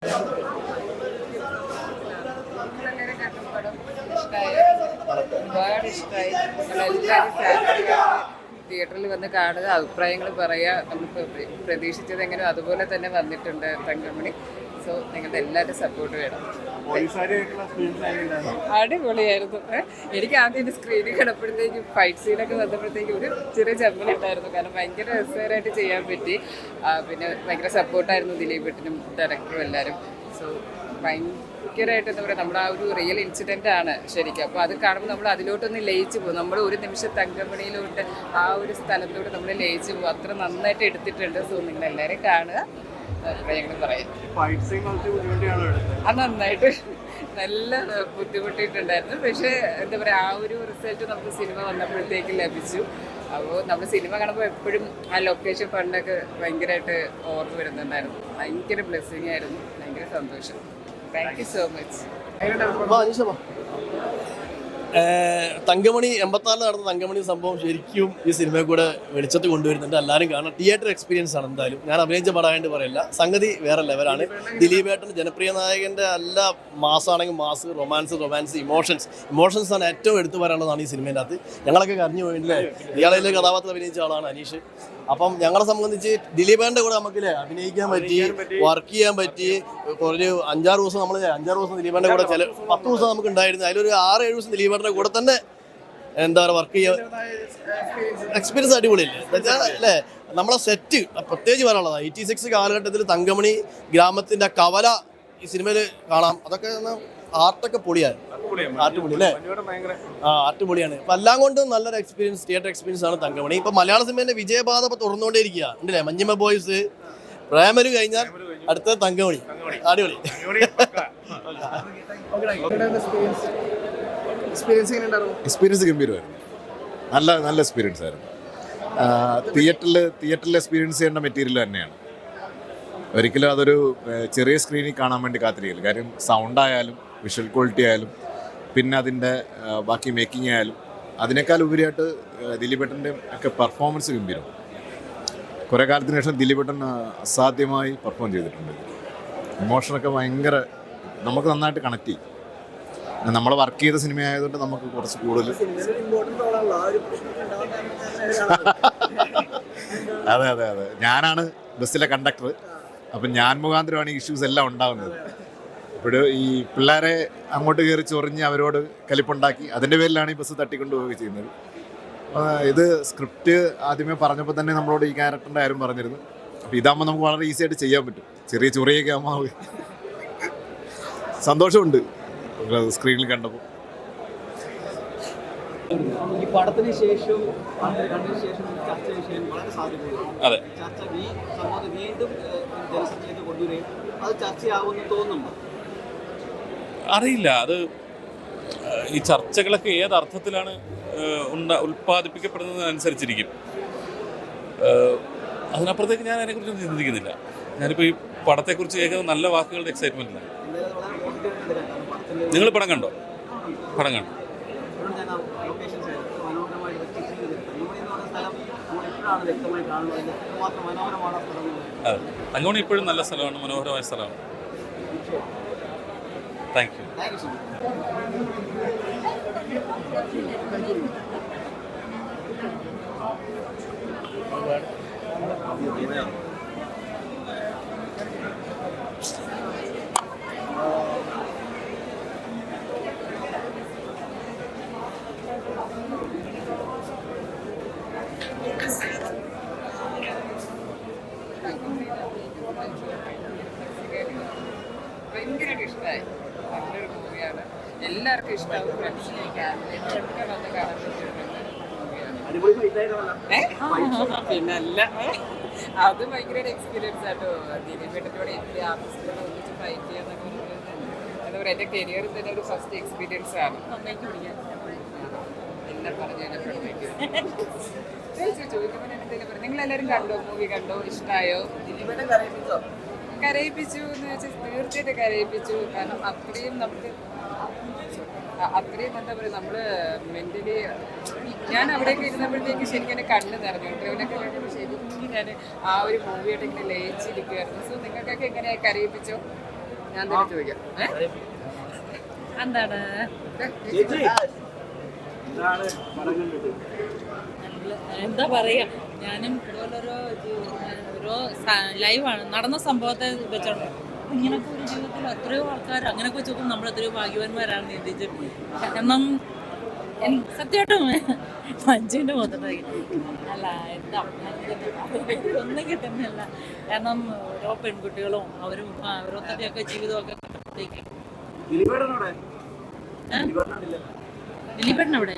ഒരുപാട് ഇഷ്ടമായി. നമ്മളെല്ലാവരും ഫാമിലിയായിട്ട് തിയേറ്ററിൽ വന്ന് കാണുക, അഭിപ്രായങ്ങൾ പറയുക. നമ്മൾ പ്രതീക്ഷിച്ചത് എങ്ങനെ അതുപോലെ തന്നെ വന്നിട്ടുണ്ട് തങ്കമണി. സോ നിങ്ങളുടെ എല്ലാവരും സപ്പോർട്ട് വേണം. അടിപൊളിയായിരുന്നു. എനിക്ക് ആദ്യം എൻ്റെ സ്ക്രീനിൽ കിടപ്പോഴത്തേക്കും ഫൈറ്റ് സീനൊക്കെ വന്നപ്പോഴത്തേക്കും ഒരു ചെറിയ ചമ്മലുണ്ടായിരുന്നു. കാരണം ഭയങ്കര രസകരമായിട്ട് ചെയ്യാൻ പറ്റി. പിന്നെ ഭയങ്കര സപ്പോർട്ടായിരുന്നു ദിലീപേട്ടനും ഡയറക്ടറും എല്ലാവരും. സോ ഭയങ്കരമായിട്ട് എന്താ പറയുക, നമ്മുടെ ആ ഒരു റിയൽ ഇൻസിഡൻ്റ് ആണ് ശരിക്കും. അപ്പോൾ അത് കാണുമ്പോൾ നമ്മൾ അതിലോട്ടൊന്ന് ലയിച്ച് പോകും. നമ്മൾ ഒരു നിമിഷം തങ്കമണിയിലോട്ട് ആ ഒരു സ്ഥലത്തോട്ട് നമ്മൾ ലയിച്ച് പോകും. അത്ര നന്നായിട്ട് എടുത്തിട്ടുണ്ട്. സോ നിങ്ങളെല്ലാവരും കാണുക, അഭിപ്രായങ്ങൾ പറയും. അത് നന്നായിട്ട് നല്ല ബുദ്ധിമുട്ടിയിട്ടുണ്ടായിരുന്നു. പക്ഷേ എന്താ പറയുക, ആ ഒരു റിസൾട്ട് നമുക്ക് സിനിമ വന്നപ്പോഴത്തേക്ക് ലഭിച്ചു. അപ്പോൾ നമ്മൾ സിനിമ കാണുമ്പോൾ എപ്പോഴും ആ ലൊക്കേഷൻ ഫണ്ടൊക്കെ ഭയങ്കരമായിട്ട് ഓർമ്മ വരുന്നുണ്ടായിരുന്നു. ഭയങ്കര ബ്ലെസ്സിങ് ആയിരുന്നു. ഭയങ്കര സന്തോഷം. Thank you so much. Thankamani 86 നടന്ന തങ്കമണി സംഭവം ശരിക്കും ഈ സിനിമയെ കൂടെ വെളിച്ചത്ത് കൊണ്ടുവരുന്നുണ്ട്. എല്ലാവരും കാണാം. തിയേറ്റർ എക്സ്പീരിയൻസ് ആണ്. എന്തായാലും ഞാൻ അഭിനയിച്ച പടമായിട്ട് പറയില്ല, സംഗതി വേറെ ലെവലാണ്. ദിലീപേട്ടൻ ജനപ്രിയ നായകൻ്റെ എല്ലാ മാസമാണെങ്കിൽ മാസ്, റൊമാൻസ്, ഇമോഷൻസ് ആണ് ഏറ്റവും എടുത്തു പറയാനുള്ളതാണ് ഈ സിനിമേൻ്റെ അകത്ത്. ഞങ്ങളൊക്കെ കരഞ്ഞു പോയില്ലേ. ഇയാളെ കഥാപാത്രം അഭിനയിച്ച ആളാണ് അനീഷ്. അപ്പം ഞങ്ങളെ സംബന്ധിച്ച് ദിലീപേൻ്റെ കൂടെ നമുക്കില്ലേ അഭിനയിക്കാൻ പറ്റി, വർക്ക് ചെയ്യാൻ പറ്റി. ഒരു 5-6 ദിവസം നമ്മൾ 5-6 ദിവസം ദിലീപേൻ്റെ കൂടെ 10 ദിവസം നമുക്ക് ഉണ്ടായിരുന്നു. അതിലൊരു 6-7 ദിവസം ദിലീപേൻ്റെ കൂടെ തന്നെ എന്താ പറയുക വർക്ക് ചെയ്യാൻ എക്സ്പീരിയൻസ് അടിപൊളിയല്ലേ അല്ലേ. നമ്മളെ സെറ്റ് പ്രത്യേകിച്ച് പറയാനുള്ളത് 86 കാലഘട്ടത്തിൽ തങ്കമണി ഗ്രാമത്തിൻ്റെ കവല ഈ സിനിമയിൽ കാണാം. അതൊക്കെ ആർട്ടൊക്കെ പൊളിയാണ്. ആർട്ടുപൊളി അല്ലേ? ആർട്ടുപൊളിയാണ്. അപ്പം എല്ലാം കൊണ്ടും നല്ലൊരു എക്സ്പീരിയൻസ്, തിയേറ്റർ എക്സ്പീരിയൻസ് ആണ് തങ്കമണി. ഇപ്പം മലയാള സിനിമേൻ്റെ വിജയപാത ഇപ്പം തുറന്നുകൊണ്ടേയിരിക്കുക ഉണ്ടല്ലേ. മഞ്ഞമ്മ ബോയ്സ്, പ്രേമലു കഴിഞ്ഞാൽ അടുത്ത തങ്കമണി. അടിപൊളി. എക്സ്പീരിയൻസ് ഗംഭീരമായിരുന്നു. നല്ല എക്സ്പീരിയൻസ് ആയിരുന്നു. തിയേറ്ററിൽ എക്സ്പീരിയൻസ് ചെയ്യേണ്ട മെറ്റീരിയൽ തന്നെയാണ്. ഒരിക്കലും അതൊരു ചെറിയ സ്ക്രീനിൽ കാണാൻ വേണ്ടി കാത്തിരിക്കില്ല. കാര്യം സൗണ്ടായാലും വിഷ്വൽ ക്വാളിറ്റി ആയാലും പിന്നെ അതിൻ്റെ ബാക്കി മേക്കിംഗ് ആയാലും അതിനേക്കാൾ ഉപരിയായിട്ട് ദിലീപേട്ടൻ്റെ ഒക്കെ പെർഫോമൻസ് ഗംഭീരം. കുറേ കാലത്തിന് ശേഷം ദിലീപേട്ടൻ അസാധ്യമായി പെർഫോം ചെയ്തിട്ടുണ്ട്. ഇമോഷനൊക്കെ ഭയങ്കര നമുക്ക് നന്നായിട്ട് കണക്ട് ചെയ്യും. നമ്മൾ വർക്ക് ചെയ്ത സിനിമ ആയതുകൊണ്ട് നമുക്ക് കുറച്ച് കൂടുതൽ അതെ ഞാനാണ് ബസ്സിലെ കണ്ടക്ടർ. അപ്പം ഞാൻ മുഖാന്തരമാണ് ഇഷ്യൂസ് എല്ലാം ഉണ്ടാകുന്നത്. ഇപ്പോൾ ഈ പിള്ളേരെ അങ്ങോട്ട് കയറി ചൊറിഞ്ഞ് അവരോട് കലിപ്പുണ്ടാക്കി അതിൻ്റെ പേരിലാണ് ഈ ബസ് തട്ടിക്കൊണ്ടുപോവുക ചെയ്യുന്നത്. ഇത് സ്ക്രിപ്റ്റ് ആദ്യമേ പറഞ്ഞപ്പോൾ തന്നെ നമ്മളോട് ഈ ക്യാരക്ടറിൻ്റെ ആരും പറഞ്ഞിരുന്നു. അപ്പോൾ ഇതാകുമ്പോൾ നമുക്ക് വളരെ ഈസി ആയിട്ട് ചെയ്യാൻ പറ്റും. ചെറിയ ചൊറിയൊക്കെ ആകുമ്പോൾ സന്തോഷമുണ്ട് സ്ക്രീനിൽ കണ്ടപ്പോൾ. ഈ പടത്തിന് ശേഷം ചർച്ച വിഷയം വളരെ സാധ്യതയുണ്ട്. ചർച്ച ഈ സംഭവം വീണ്ടും ജനസംഖ്യയിൽ കൊണ്ടുവരികയും അത് ചർച്ചയാവുമെന്ന് തോന്നുന്നുണ്ടോ? അറിയില്ല. അത് ഈ ചർച്ചകളൊക്കെ ഏത് അർത്ഥത്തിലാണ് ഉൽപ്പാദിപ്പിക്കപ്പെടുന്നതിനനുസരിച്ചിരിക്കും. അതിനപ്പുറത്തേക്ക് ഞാൻ അതിനെക്കുറിച്ച് ചിന്തിക്കുന്നില്ല. ഞാനിപ്പോൾ ഈ പടത്തെക്കുറിച്ച് കേൾക്കുന്ന നല്ല വാക്കുകളുടെ എക്സൈറ്റ്മെൻറ്റിലാണ്. നിങ്ങൾ പടം കണ്ടോ? പടം കണ്ടു. അതെ, തങ്കമണി ഇപ്പോഴും നല്ല സ്ഥലമാണ്, മനോഹരമായ സ്ഥലമാണ്. Thank you. ഭയങ്കരമായിട്ട് ഇഷ്ടമായി. നല്ലൊരു മൂവിയാണ്. എല്ലാവർക്കും ഇഷ്ടമാവും. ഫ്രണ്ട്സിനെ ഫാമിലിയൊക്കെ വന്ന് കാണാൻ പറ്റിയിട്ടുണ്ട്. പിന്നല്ല, അത് ഭയങ്കര എക്സ്പീരിയൻസ് ആട്ടോ. ദിലീപേട്ടനോട് എൻ്റെ ആർട്ടിസ്റ്റുകളെ ഒന്നിച്ച് ഫൈറ്റ് ചെയ്യാന്നൊക്കെ എന്താ പറയുക, എൻ്റെ കരിയറിൽ തന്നെ ഒരു ഫസ്റ്റ് എക്സ്പീരിയൻസ് ആണ്. നന്നായിട്ട് പിടിക്കാൻ എല്ലാം പറഞ്ഞു കഴിഞ്ഞപ്പോഴത്തേക്ക് ചോദിക്കുമ്പോൾ എന്തെങ്കിലും പറയാം. നിങ്ങളെല്ലാവരും കണ്ടോ? മൂവി കണ്ടോ? ഇഷ്ടമായോ? ദിലീപേട്ടൻ കരയിപ്പിച്ചു എന്ന് വെച്ചാൽ തീർച്ചയായിട്ടും കരയിപ്പിച്ചു. കാരണം അത്രയും നമുക്ക് അത്രയും എന്താ പറയുക, നമ്മൾ മെൻ്റലി ഞാൻ അവിടെയൊക്കെ ഇരുന്നപ്പോഴത്തേക്ക് ശരിക്കും എൻ്റെ കണ്ണ് നിറഞ്ഞു. ഇന്റർവ്യൂവിനൊക്കെ കഴിഞ്ഞപ്പോൾ ശരിക്കും ഞാൻ ആ ഒരു മൂവിയായിട്ട് ഇങ്ങനെ ലയിച്ചിരിക്കുമായിരുന്നു. സോ നിങ്ങൾക്കൊക്കെ എങ്ങനെയാണ് കരയിപ്പിച്ചോ? ഞാൻ തന്നെ ചോദിക്കാം. എന്താണ് ചേച്ചി എന്താണ് പടം കണ്ടിട്ട്? എന്താ പറയാ, ഞാനും ഇതുപോലൊരു ഓരോ ലൈവാണ് നടന്ന സംഭവത്തെ വെച്ചോണ്ട് ഇങ്ങനൊക്കെ ഒരു ജീവിതത്തിൽ എത്രയോ ആൾക്കാർ അങ്ങനെയൊക്കെ വെച്ച് നോക്കുമ്പോൾ നമ്മൾ എത്രയോ ഭാഗ്യവാന്മാരാണ് നീന്തിച്ച്. കാരണം സത്യമായിട്ടും മഞ്ജുവിൻ്റെ മുഖത്തോട്ട് അല്ല എന്താ ഒന്നും കിട്ടുന്നില്ല. കാരണം ഓരോ പെൺകുട്ടികളും അവരും ഓരോരുത്തരുടെയൊക്കെ ജീവിതമൊക്കെ കണ്ടപ്പോഴത്തേക്കും ദിലീപേട്ടനോടെ ദിലീപേട്ടൻ അവിടെ